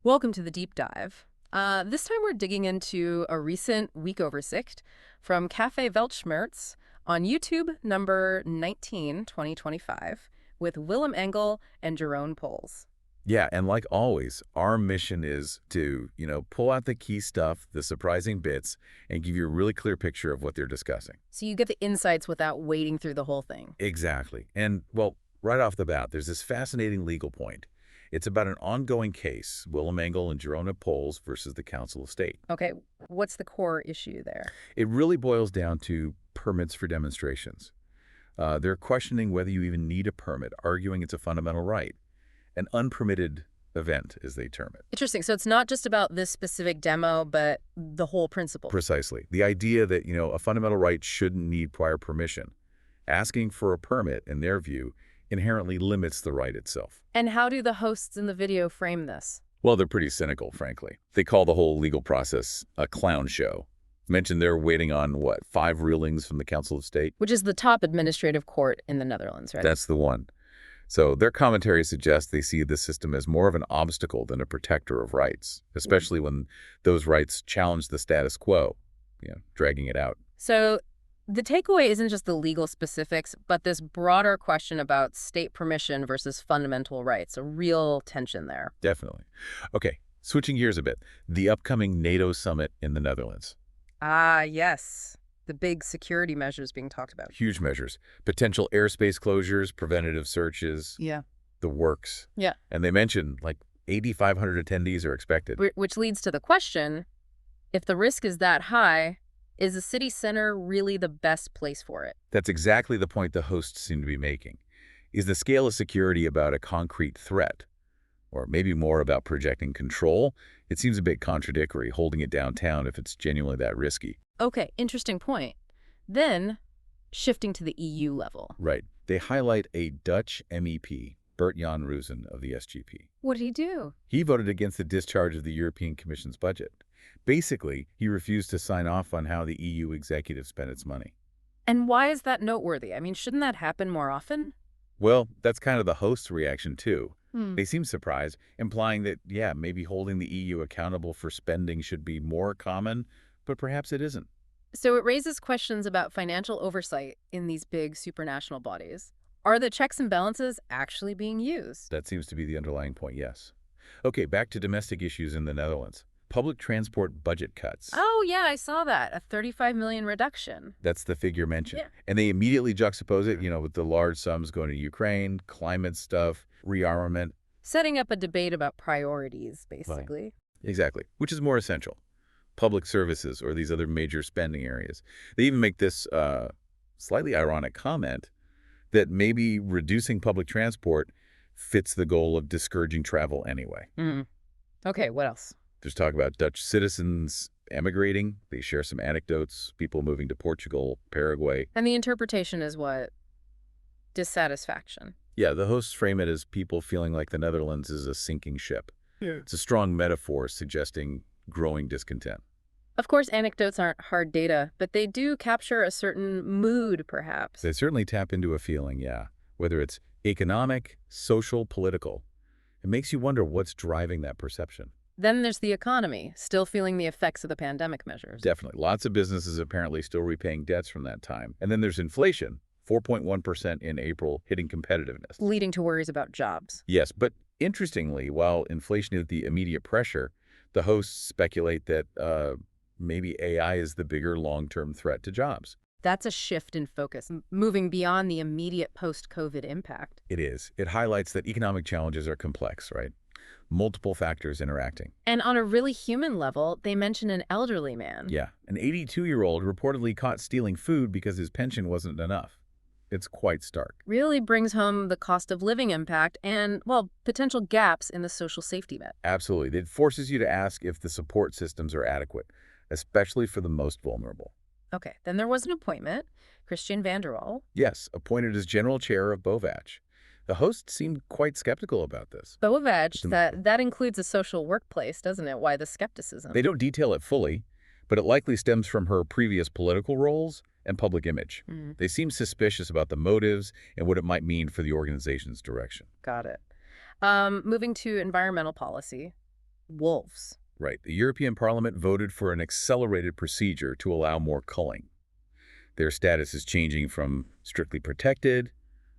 Welcome to the deep dive. This time we're digging into a recent week oversicht from Cafe Weltschmerz on YouTube, number 19, 2025, with Willem Engel and Jerome Pols. Yeah, and like always, our mission is to, pull out the key stuff, the surprising bits, and give you a really clear picture of what they're discussing. So you get the insights without wading through the whole thing. Exactly. And, well, right off the bat, there's this fascinating legal point. It's about an ongoing case, Willem Engel and Jerome Pols versus the Council of State. Okay, what's the core issue there? It really boils down to permits for demonstrations. They're questioning whether you even need a permit, arguing it's a fundamental right. An unpermitted event, as they term it. Interesting. So it's not just about this specific demo, but the whole principle. Precisely. The idea that, a fundamental right shouldn't need prior permission. Asking for a permit, in their view, inherently limits the right itself. And how do the hosts in the video frame this? Well, they're pretty cynical, frankly. They call the whole legal process a clown show. Mentioned they're waiting on, 5 rulings from the Council of State? Which is the top administrative court in the Netherlands, right? That's the one. So their commentary suggests they see the system as more of an obstacle than a protector of rights, especially when those rights challenge the status quo, dragging it out. So the takeaway isn't just the legal specifics, but this broader question about state permission versus fundamental rights, a real tension there. Definitely. Okay, switching gears a bit. The upcoming NATO summit in the Netherlands. Ah, yes. The big security measures being talked about. Huge measures. Potential airspace closures, preventative searches, Yeah. the works. Yeah. And they mentioned 8,500 attendees are expected. Which leads to the question, if the risk is that high, is the city center really the best place for it? That's exactly the point the hosts seem to be making. Is the scale of security about a concrete threat? Or maybe more about projecting control? It seems a bit contradictory, holding it downtown if it's genuinely that risky. Okay, interesting point. Then, shifting to the EU level. Right. They highlight a Dutch MEP, Bert-Jan Rozen of the SGP. What did he do? He voted against the discharge of the European Commission's budget. Basically, he refused to sign off on how the EU executive spent its money. And why is that noteworthy? I mean, shouldn't that happen more often? Well, that's kind of the host's reaction, too. Hmm. They seem surprised, implying that, maybe holding the EU accountable for spending should be more common, but perhaps it isn't. So it raises questions about financial oversight in these big supranational bodies. Are the checks and balances actually being used? That seems to be the underlying point, yes. Okay, back to domestic issues in the Netherlands. Public transport budget cuts. Oh, yeah, I saw that. A 35 million reduction. That's the figure mentioned. Yeah. And they immediately juxtapose it, with the large sums going to Ukraine, climate stuff, rearmament. Setting up a debate about priorities, basically. Exactly, which is more essential. Public services or these other major spending areas. They even make this slightly ironic comment that maybe reducing public transport fits the goal of discouraging travel anyway. Okay, what else? There's talk about Dutch citizens emigrating. They share some anecdotes, people moving to Portugal, Paraguay. And the interpretation is what? Dissatisfaction. Yeah, the hosts frame it as people feeling like the Netherlands is a sinking ship. Yeah. It's a strong metaphor suggesting growing discontent. Of course, anecdotes aren't hard data, but they do capture a certain mood, perhaps. They certainly tap into a feeling, yeah, whether it's economic, social, political. It makes you wonder what's driving that perception. Then there's the economy, still feeling the effects of the pandemic measures. Definitely. Lots of businesses apparently still repaying debts from that time. And then there's inflation, 4.1% in April, hitting competitiveness. Leading to worries about jobs. Yes, but interestingly, while inflation is the immediate pressure, the hosts speculate that maybe AI is the bigger long-term threat to jobs. That's a shift in focus, moving beyond the immediate post-COVID impact. It is. It highlights that economic challenges are complex, right? Multiple factors interacting. And on a really human level, they mention an elderly man. Yeah, an 82-year-old reportedly caught stealing food because his pension wasn't enough. It's quite stark. Really brings home the cost of living impact and, well, potential gaps in the social safety net. Absolutely. It forces you to ask if the support systems are adequate, especially for the most vulnerable. Okay, then there was an appointment, Christian van der Wal. Yes, appointed as general chair of BOVAG. The host seemed quite skeptical about this. BOVAG, that includes a social workplace, doesn't it? Why the skepticism? They don't detail it fully, but it likely stems from her previous political roles and public image. They seem suspicious about the motives and what it might mean for the organization's direction. Got it. Moving to environmental policy. Wolves. Right. The European Parliament voted for an accelerated procedure to allow more culling. Their status is changing from strictly protected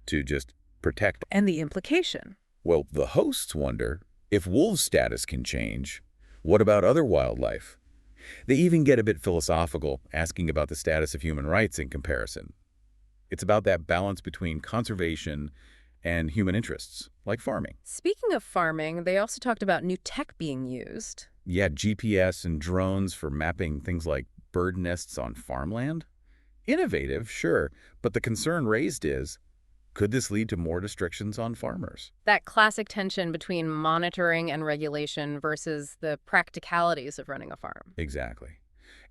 to just protect. And the implication. Well, the hosts wonder if wolves' status can change. What about other wildlife? They even get a bit philosophical, asking about the status of human rights in comparison. It's about that balance between conservation and human interests, like farming. Speaking of farming, they also talked about new tech being used. Yeah, GPS and drones for mapping things like bird nests on farmland. Innovative, sure, but the concern raised is, could this lead to more restrictions on farmers? That classic tension between monitoring and regulation versus the practicalities of running a farm. Exactly.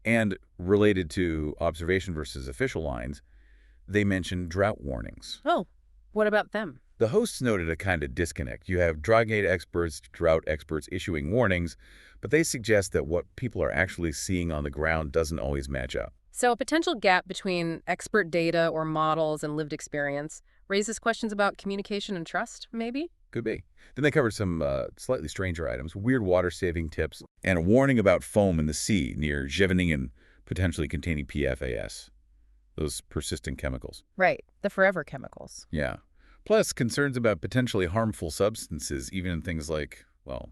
And related to observation versus official lines, they mentioned drought warnings. Oh, what about them? The hosts noted a kind of disconnect. You have drought experts, drought experts issuing warnings, but they suggest that what people are actually seeing on the ground doesn't always match up. So a potential gap between expert data or models and lived experience raises questions about communication and trust, maybe? Could be. Then they covered some slightly stranger items, weird water-saving tips, and a warning about foam in the sea near Scheveningen potentially containing PFAS, those persistent chemicals. Right, the forever chemicals. Yeah. Plus, concerns about potentially harmful substances, even in things like, well,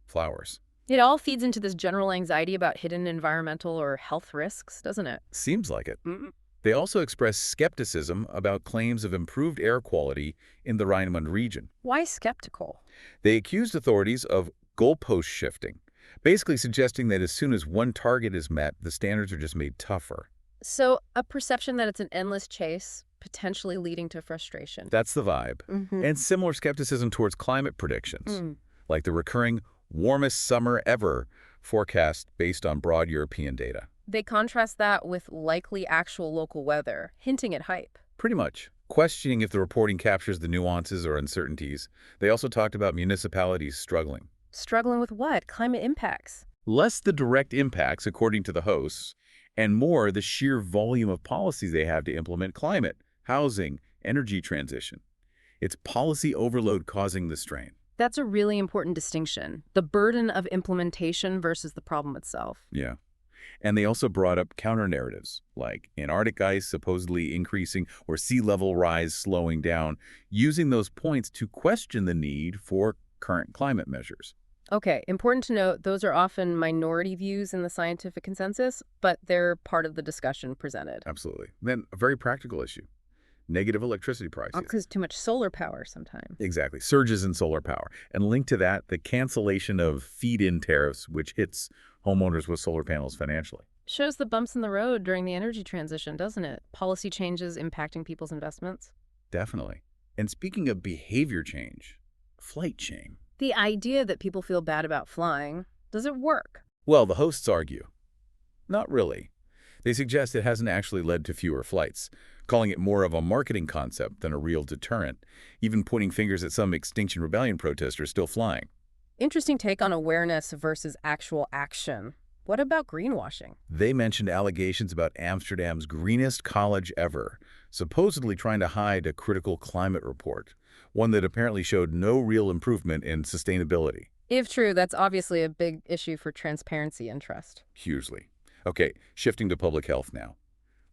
flowers. It all feeds into this general anxiety about hidden environmental or health risks, doesn't it? Seems like it. Mm. They also expressed skepticism about claims of improved air quality in the Rhineland region. Why skeptical? They accused authorities of goalpost shifting, basically suggesting that as soon as one target is met, the standards are just made tougher. So a perception that it's an endless chase, potentially leading to frustration. That's the vibe. Mm-hmm. And similar skepticism towards climate predictions, like the recurring warmest summer ever forecast based on broad European data. They contrast that with likely actual local weather, hinting at hype. Pretty much. Questioning if the reporting captures the nuances or uncertainties. They also talked about municipalities struggling. Struggling with what? Climate impacts. Less the direct impacts, according to the hosts, and more the sheer volume of policies they have to implement climate, housing, energy transition. It's policy overload causing the strain. That's a really important distinction. The burden of implementation versus the problem itself. Yeah. And they also brought up counter-narratives, like Antarctic ice supposedly increasing or sea level rise slowing down, using those points to question the need for current climate measures. Okay, important to note, those are often minority views in the scientific consensus, but they're part of the discussion presented. Absolutely. Then a very practical issue, negative electricity prices. Because too much solar power sometimes. Exactly. Surges in solar power. And linked to that, the cancellation of feed-in tariffs, which hits homeowners with solar panels financially. Shows the bumps in the road during the energy transition, doesn't it? Policy changes impacting people's investments. Definitely. And speaking of behavior change, flight shame. The idea that people feel bad about flying, does it work? Well, the hosts argue. Not really. They suggest it hasn't actually led to fewer flights, calling it more of a marketing concept than a real deterrent, even pointing fingers at some Extinction Rebellion protesters still flying. Interesting take on awareness versus actual action. What about greenwashing? They mentioned allegations about Amsterdam's greenest college ever, supposedly trying to hide a critical climate report, one that apparently showed no real improvement in sustainability. If true, that's obviously a big issue for transparency and trust. Hugely. Okay, shifting to public health now.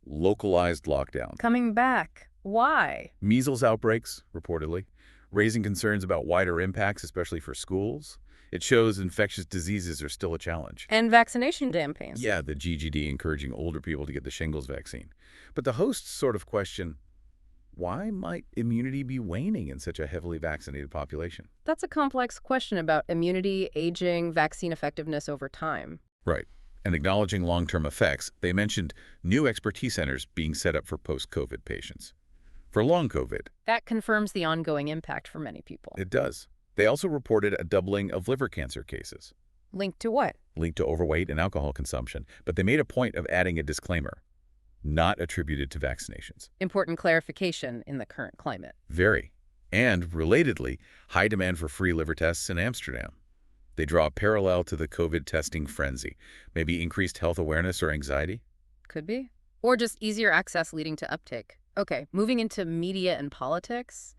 Localized lockdown. Coming back. Why? Measles outbreaks, reportedly, raising concerns about wider impacts, especially for schools. It shows infectious diseases are still a challenge. And vaccination campaigns. Yeah, the GGD encouraging older people to get the shingles vaccine. But the hosts sort of question, why might immunity be waning in such a heavily vaccinated population? That's a complex question about immunity, aging, vaccine effectiveness over time. Right. And acknowledging long-term effects, they mentioned new expertise centers being set up for post-COVID patients. For long COVID. That confirms the ongoing impact for many people. It does. They also reported a doubling of liver cancer cases. Linked to what? Linked to overweight and alcohol consumption. But they made a point of adding a disclaimer. Not attributed to vaccinations. Important clarification in the current climate. Very. And, relatedly, high demand for free liver tests in Amsterdam. They draw a parallel to the COVID testing frenzy. Maybe increased health awareness or anxiety? Could be. Or just easier access leading to uptake. Okay, moving into media and politics.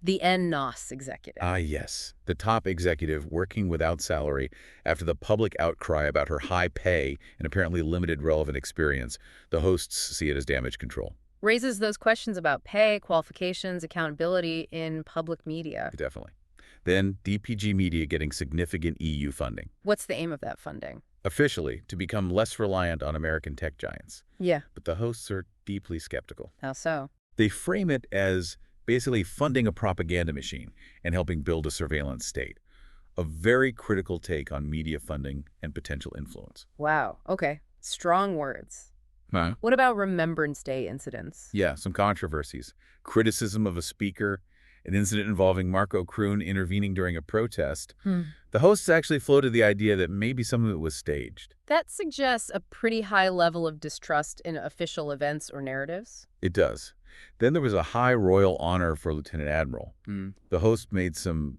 The NOS executive. Ah, yes. The top executive working without salary after the public outcry about her high pay and apparently limited relevant experience. The hosts see it as damage control. Raises those questions about pay, qualifications, accountability in public media. Definitely. Then DPG Media getting significant EU funding. What's the aim of that funding? Officially, to become less reliant on American tech giants. Yeah. But the hosts are deeply skeptical. How so? They frame it as basically funding a propaganda machine and helping build a surveillance state. A very critical take on media funding and potential influence. Wow. Okay. Strong words. Huh? What about Remembrance Day incidents? Yeah, some controversies. Criticism of a speaker, an incident involving Marco Kroon intervening during a protest. The hosts actually floated the idea that maybe some of it was staged. That suggests a pretty high level of distrust in official events or narratives. It does. Then there was a high royal honor for Lieutenant Admiral. The host made some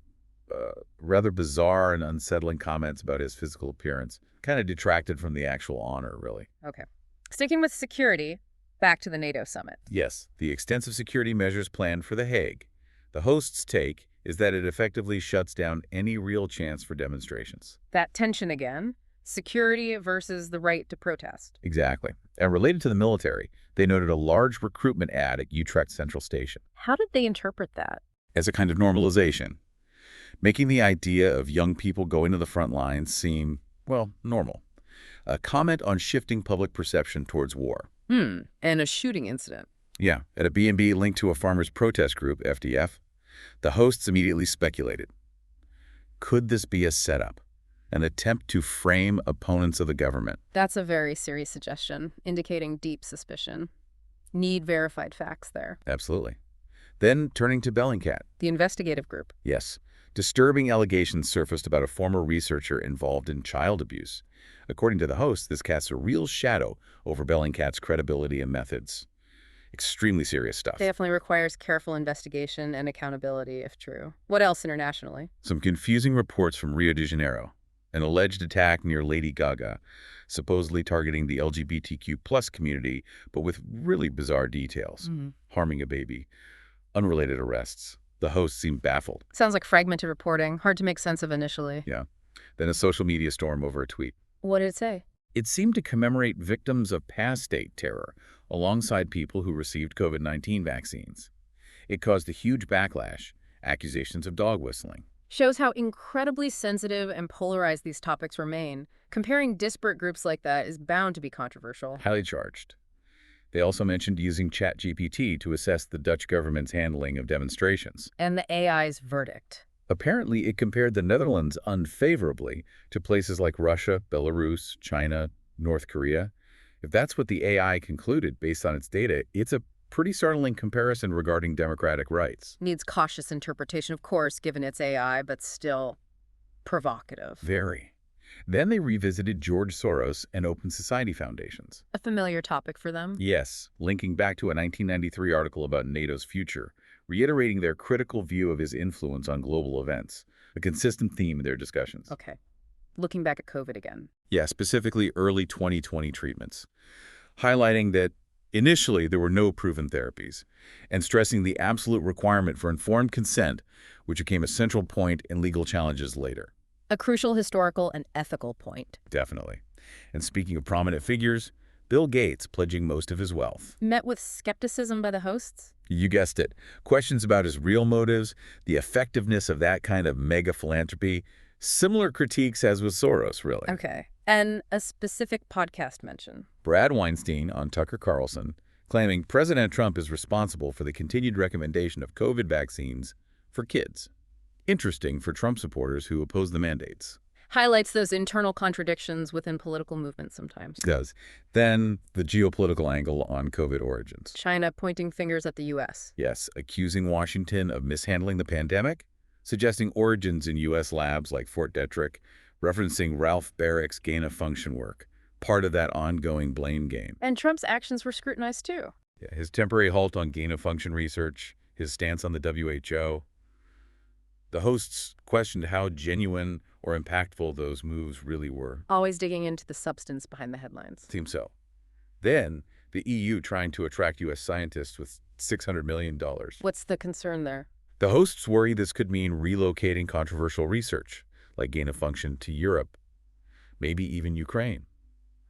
rather bizarre and unsettling comments about his physical appearance. Kind of detracted from the actual honor, really. Okay. Sticking with security, back to the NATO summit. Yes, the extensive security measures planned for The Hague. The host's take is that it effectively shuts down any real chance for demonstrations. That tension again. Security versus the right to protest. Exactly. And related to the military, they noted a large recruitment ad at Utrecht Central Station How did they interpret that? as a kind of normalization, making the idea of young people going to the front lines seem, well, normal. A comment on shifting public perception towards war. And a shooting incident. Yeah, at a B&B linked to a farmers' protest group, FDF, the hosts immediately speculated. Could this be a setup? An attempt to frame opponents of the government? That's a very serious suggestion, indicating deep suspicion. Need verified facts there. Absolutely. Then turning to Bellingcat. The investigative group. Yes, disturbing allegations surfaced about a former researcher involved in child abuse. According to the host, this casts a real shadow over Bellingcat's credibility and methods. Extremely serious stuff. Definitely requires careful investigation and accountability, if true. What else internationally? Some confusing reports from Rio de Janeiro. An alleged attack near Lady Gaga, supposedly targeting the LGBTQ+ community, but with really bizarre details. Harming a baby. Unrelated arrests. The hosts seemed baffled. Sounds like fragmented reporting, hard to make sense of initially. Yeah. Then a social media storm over a tweet. What did it say? It seemed to commemorate victims of past state terror alongside people who received COVID-19 vaccines. It caused a huge backlash, accusations of dog whistling. Shows how incredibly sensitive and polarized these topics remain. Comparing disparate groups like that is bound to be controversial. Highly charged. They also mentioned using ChatGPT to assess the Dutch government's handling of demonstrations. And the AI's verdict. Apparently, it compared the Netherlands unfavorably to places like Russia, Belarus, China, North Korea. If that's what the AI concluded based on its data, it's a pretty startling comparison regarding democratic rights. Needs cautious interpretation, of course, given its AI, but still provocative. Very. Then they revisited George Soros and Open Society foundations. A familiar topic for them. Yes, linking back to a 1993 article about NATO's future, reiterating their critical view of his influence on global events, a consistent theme in their discussions. Okay. Looking back at COVID again. Yeah, specifically early 2020 treatments, highlighting that initially there were no proven therapies, and stressing the absolute requirement for informed consent, which became a central point in legal challenges later. A crucial historical and ethical point. Definitely. And speaking of prominent figures, Bill Gates pledging most of his wealth. Met with skepticism by the hosts? You guessed it. Questions about his real motives, the effectiveness of that kind of mega philanthropy, similar critiques as with Soros, really. Okay. And a specific podcast mention. Brad Weinstein on Tucker Carlson, claiming President Trump is responsible for the continued recommendation of COVID vaccines for kids. Interesting for Trump supporters who oppose the mandates. Highlights those internal contradictions within political movements sometimes. It does. Then the geopolitical angle on COVID origins. China pointing fingers at the U.S. Yes, accusing Washington of mishandling the pandemic, suggesting origins in U.S. labs like Fort Detrick, referencing Ralph Barrick's gain-of-function work, part of that ongoing blame game. And Trump's actions were scrutinized too. Yeah, his temporary halt on gain-of-function research, his stance on the WHO. The hosts questioned how genuine or impactful those moves really were. Always digging into the substance behind the headlines. Seems so. Then, the EU trying to attract U.S. scientists with $600 million. What's the concern there? The hosts worry this could mean relocating controversial research, like gain-of-function, to Europe, maybe even Ukraine,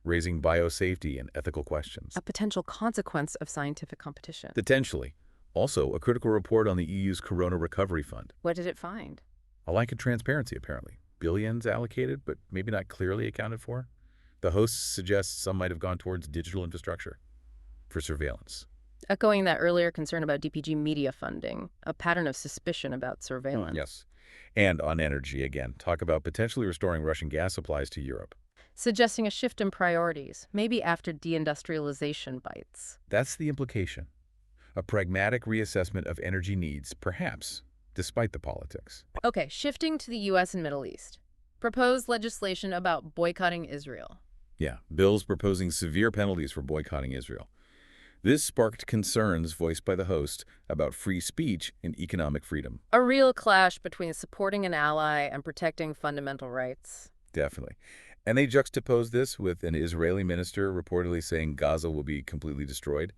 raising biosafety and ethical questions. A potential consequence of scientific competition. Potentially. Also, a critical report on the EU's Corona Recovery Fund. What did it find? A lack of transparency, apparently. Billions allocated, but maybe not clearly accounted for. The hosts suggest some might have gone towards digital infrastructure for surveillance. Echoing that earlier concern about DPG media funding, a pattern of suspicion about surveillance. Yes. And on energy, again, talk about potentially restoring Russian gas supplies to Europe. Suggesting a shift in priorities, maybe after deindustrialization bites. That's the implication. A pragmatic reassessment of energy needs, perhaps, despite the politics. Okay, shifting to the U.S. and Middle East. Proposed legislation about boycotting Israel. Yeah, bills proposing severe penalties for boycotting Israel. This sparked concerns voiced by the host about free speech and economic freedom. A real clash between supporting an ally and protecting fundamental rights. Definitely. And they juxtaposed this with an Israeli minister reportedly saying Gaza will be completely destroyed.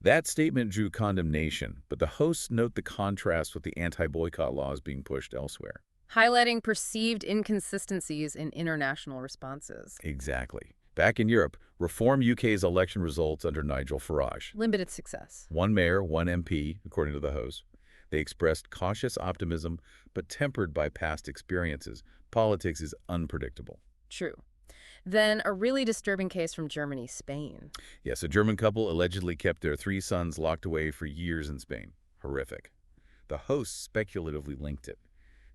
That statement drew condemnation, but the hosts note the contrast with the anti-boycott laws being pushed elsewhere. Highlighting perceived inconsistencies in international responses. Exactly. Back in Europe, Reform UK's election results under Nigel Farage. Limited success. One mayor, one MP, according to the host. They expressed cautious optimism, but tempered by past experiences. Politics is unpredictable. True. Then a really disturbing case from Germany, Spain. Yes, a German couple allegedly kept their 3 sons locked away for years in Spain. Horrific. The host speculatively linked it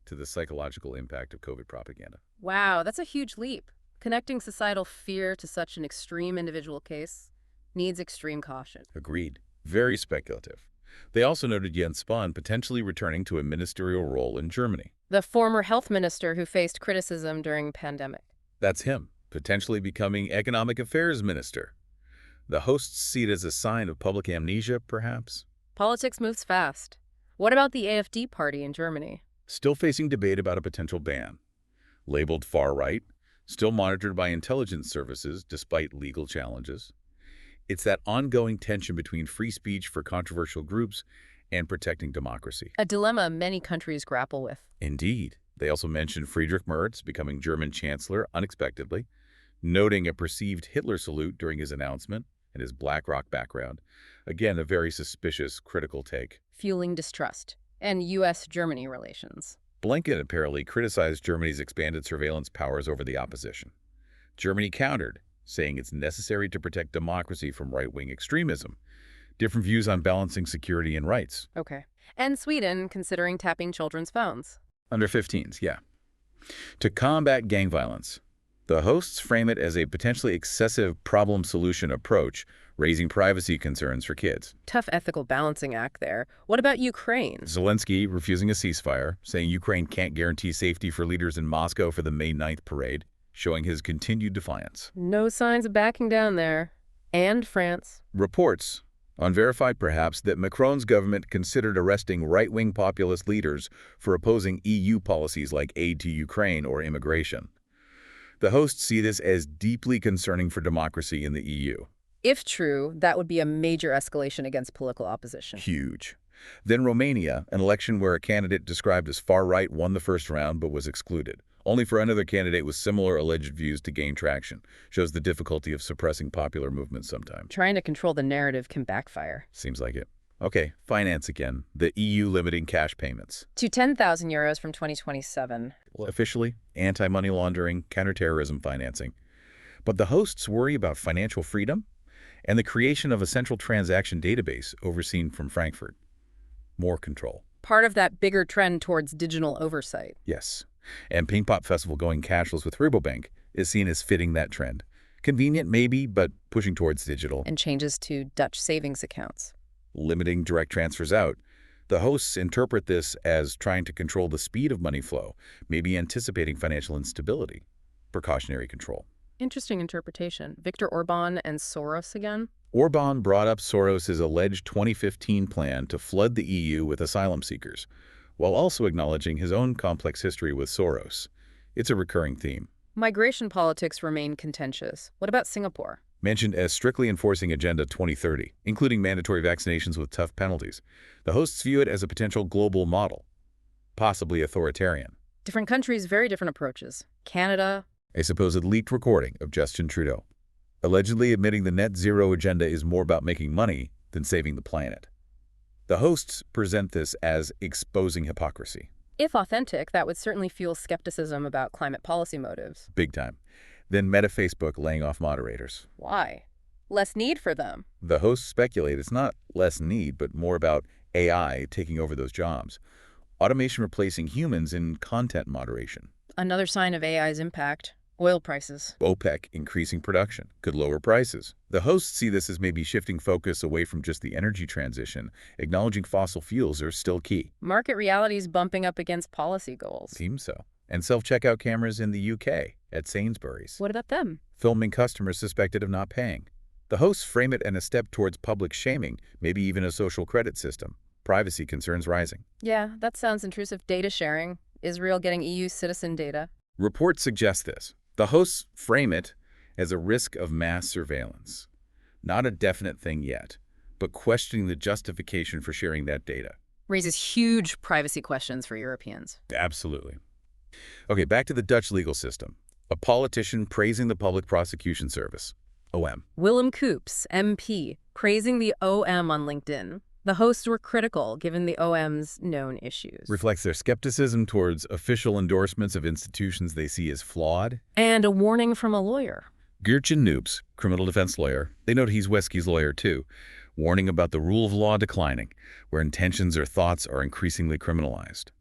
to the psychological impact of COVID propaganda. Wow, that's a huge leap. Connecting societal fear to such an extreme individual case needs extreme caution. Agreed. Very speculative. They also noted Jens Spahn potentially returning to a ministerial role in Germany. The former health minister who faced criticism during pandemic. That's him, potentially becoming economic affairs minister. The hosts see it as a sign of public amnesia, perhaps. Politics moves fast. What about the AfD party in Germany? Still facing debate about a potential ban. Labeled far-right, still monitored by intelligence services despite legal challenges. It's that ongoing tension between free speech for controversial groups and protecting democracy. A dilemma many countries grapple with. Indeed. They also mentioned Friedrich Merz becoming German chancellor unexpectedly, noting a perceived Hitler salute during his announcement and his BlackRock background. Again, a very suspicious, critical take. Fueling distrust and U.S.-Germany relations. Blinken apparently criticized Germany's expanded surveillance powers over the opposition. Germany countered, saying it's necessary to protect democracy from right-wing extremism. Different views on balancing security and rights. Okay. And Sweden considering tapping children's phones. Under 15s, yeah. To combat gang violence, the hosts frame it as a potentially excessive problem-solution approach, raising privacy concerns for kids. Tough ethical balancing act there. What about Ukraine? Zelensky refusing a ceasefire, saying Ukraine can't guarantee safety for leaders in Moscow for the May 9th parade, showing his continued defiance. No signs of backing down there. And France. Reports, unverified perhaps, that Macron's government considered arresting right-wing populist leaders for opposing EU policies like aid to Ukraine or immigration. The hosts see this as deeply concerning for democracy in the EU. If true, that would be a major escalation against political opposition. Huge. Then Romania, an election where a candidate described as far-right won the first round but was excluded, only for another candidate with similar alleged views to gain traction. Shows the difficulty of suppressing popular movements sometimes. Trying to control the narrative can backfire. Seems like it. Okay, finance again. The EU limiting cash payments. To 10,000 euros from 2027. Officially, anti-money laundering, counterterrorism financing. But the hosts worry about financial freedom and the creation of a central transaction database overseen from Frankfurt. More control. Part of that bigger trend towards digital oversight. Yes. And Pink Pop Festival going cashless with Rabobank is seen as fitting that trend. Convenient maybe, but pushing towards digital. And changes to Dutch savings accounts. Limiting direct transfers out. The hosts interpret this as trying to control the speed of money flow, maybe anticipating financial instability. Precautionary control. Interesting interpretation. Viktor Orban and Soros again? Orban brought up Soros' alleged 2015 plan to flood the EU with asylum seekers, while also acknowledging his own complex history with Soros. It's a recurring theme. Migration politics remain contentious. What about Singapore? mentioned as strictly enforcing Agenda 2030, including mandatory vaccinations with tough penalties. The hosts view it as a potential global model, possibly authoritarian. Different countries, very different approaches. Canada. A supposed leaked recording of Justin Trudeau, allegedly admitting the net zero agenda is more about making money than saving the planet. The hosts present this as exposing hypocrisy. If authentic, that would certainly fuel skepticism about climate policy motives. Big time. Then Meta Facebook laying off moderators. Why? Less need for them. The hosts speculate it's not less need, but more about AI taking over those jobs. Automation replacing humans in content moderation. Another sign of AI's impact. Oil prices. OPEC increasing production could lower prices. The hosts see this as maybe shifting focus away from just the energy transition, acknowledging fossil fuels are still key. Market realities bumping up against policy goals. Seems so. And self-checkout cameras in the UK at Sainsbury's. What about them? Filming customers suspected of not paying. The hosts frame it as a step towards public shaming, maybe even a social credit system. Privacy concerns rising. Yeah, that sounds intrusive. Data sharing. Israel getting EU citizen data. Reports suggest this. The hosts frame it as a risk of mass surveillance. Not a definite thing yet, but questioning the justification for sharing that data. Raises huge privacy questions for Europeans. Absolutely. Okay, back to the Dutch legal system. A politician praising the Public Prosecution Service, OM. Willem Koops, MP, praising the OM on LinkedIn. The hosts were critical, given the OM's known issues. Reflects their skepticism towards official endorsements of institutions they see as flawed. And a warning from a lawyer. Geertjan Noops, criminal defense lawyer, they note he's Wesky's lawyer too, warning about the rule of law declining, where intentions or thoughts are increasingly criminalized.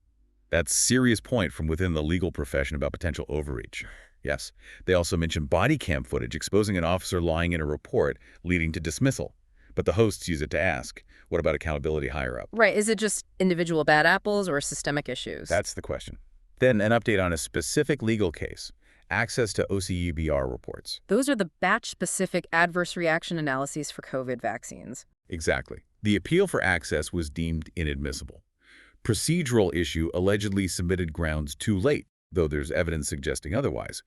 That's a serious point from within the legal profession about potential overreach. Yes, they also mention body cam footage exposing an officer lying in a report, leading to dismissal. But the hosts use it to ask, what about accountability higher up? Right. Is it just individual bad apples or systemic issues? That's the question. Then an update on a specific legal case, access to OCUBR reports. Those are the batch-specific adverse reaction analyses for COVID vaccines. Exactly. The appeal for access was deemed inadmissible. Procedural issue allegedly submitted grounds too late, though there's evidence suggesting otherwise.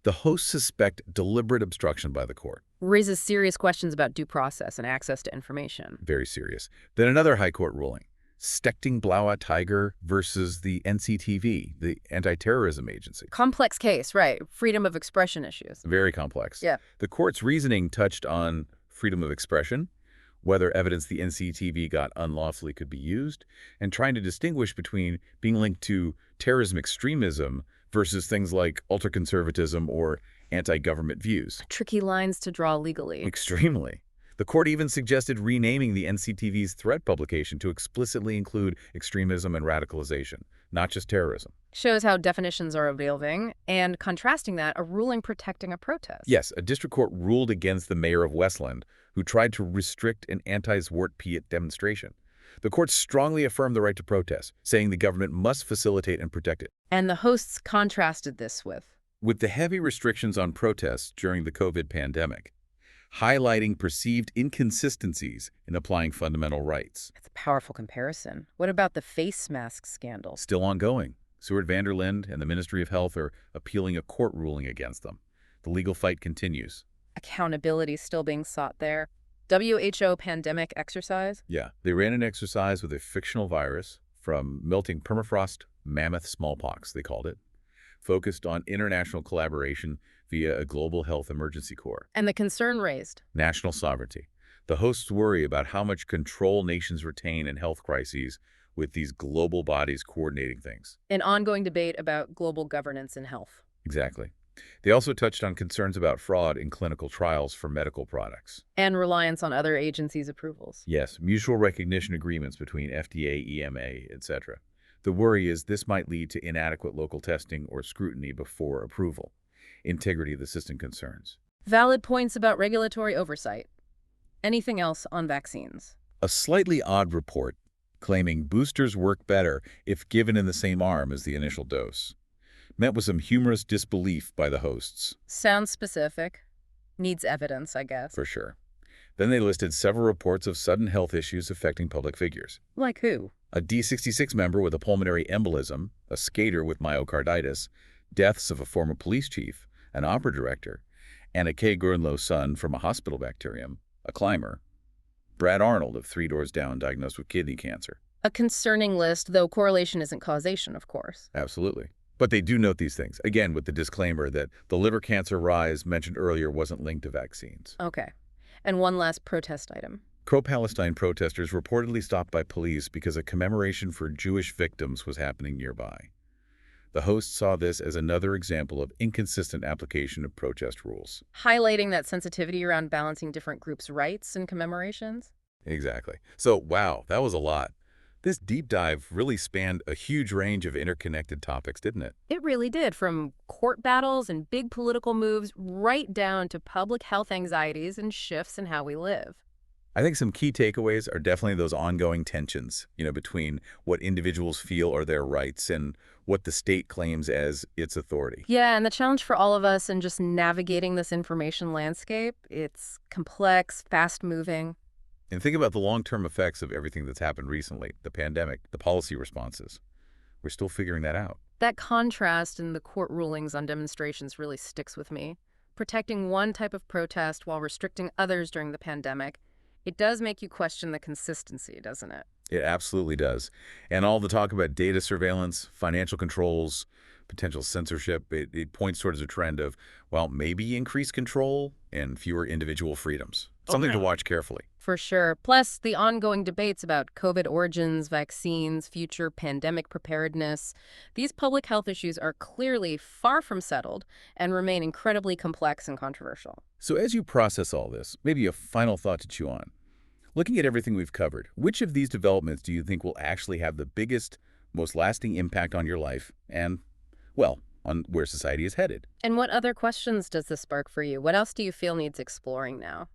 The hosts suspect deliberate obstruction by the court. Raises serious questions about due process and access to information. Very serious. Then another high court ruling. Stichting Blauwe Tiger versus the NCTV, the anti-terrorism agency. Complex case, right. Freedom of expression issues. Very complex. Yeah. The court's reasoning touched on freedom of expression, whether evidence the NCTV got unlawfully could be used, and trying to distinguish between being linked to terrorism extremism versus things like ultra-conservatism or anti-government views. Tricky lines to draw legally. Extremely. The court even suggested renaming the NCTV's threat publication to explicitly include extremism and radicalization, not just terrorism. Shows how definitions are evolving, and contrasting that, a ruling protecting a protest. Yes, a district court ruled against the mayor of Westland, who tried to restrict an anti-Zwarte-Piet demonstration. The court strongly affirmed the right to protest, saying the government must facilitate and protect it. And the hosts contrasted this with the heavy restrictions on protests during the COVID pandemic, highlighting perceived inconsistencies in applying fundamental rights. It's a powerful comparison. What about the face mask scandal? Still ongoing. Stuart van der Linde and the Ministry of Health are appealing a court ruling against them. The legal fight continues. Accountability still being sought there. WHO pandemic exercise? Yeah, they ran an exercise with a fictional virus from melting permafrost mammoth smallpox, they called it, focused on international collaboration via a global health emergency corps. And the concern raised? National sovereignty. The hosts worry about how much control nations retain in health crises with these global bodies coordinating things. An ongoing debate about global governance in health. Exactly. They also touched on concerns about fraud in clinical trials for medical products. And reliance on other agencies' approvals. Yes, mutual recognition agreements between FDA, EMA, etc. The worry is this might lead to inadequate local testing or scrutiny before approval. Integrity of the system concerns. Valid points about regulatory oversight. Anything else on vaccines? A slightly odd report claiming boosters work better if given in the same arm as the initial dose. Met with some humorous disbelief by the hosts. Sounds specific. Needs evidence, I guess. For sure. Then they listed several reports of sudden health issues affecting public figures. Like who? A D66 member with a pulmonary embolism, a skater with myocarditis, deaths of a former police chief, an opera director, Anna K. Gurnlow's son from a hospital bacterium, a climber. Brad Arnold of Three Doors Down diagnosed with kidney cancer. A concerning list, though correlation isn't causation, of course. Absolutely. But they do note these things, again with the disclaimer that the liver cancer rise mentioned earlier wasn't linked to vaccines. Okay. And one last protest item. Pro-Palestine protesters reportedly stopped by police because a commemoration for Jewish victims was happening nearby. The host saw this as another example of inconsistent application of protest rules. Highlighting that sensitivity around balancing different groups' rights and commemorations. Exactly. So, wow, that was a lot. This deep dive really spanned a huge range of interconnected topics, didn't it? It really did, from court battles and big political moves right down to public health anxieties and shifts in how we live. I think some key takeaways are definitely those ongoing tensions, between what individuals feel are their rights and what the state claims as its authority. Yeah, and the challenge for all of us in just navigating this information landscape, it's complex, fast-moving. And think about the long-term effects of everything that's happened recently, the pandemic, the policy responses. We're still figuring that out. That contrast in the court rulings on demonstrations really sticks with me. Protecting one type of protest while restricting others during the pandemic, it does make you question the consistency, doesn't it? It absolutely does. And all the talk about data surveillance, financial controls, potential censorship, it points towards a trend of, well, maybe increased control and fewer individual freedoms. Something to watch carefully. For sure. Plus, the ongoing debates about COVID origins, vaccines, future pandemic preparedness. These public health issues are clearly far from settled and remain incredibly complex and controversial. So as you process all this, maybe a final thought to chew on. Looking at everything we've covered, which of these developments do you think will actually have the biggest, most lasting impact on your life and, well, on where society is headed? And what other questions does this spark for you? What else do you feel needs exploring now?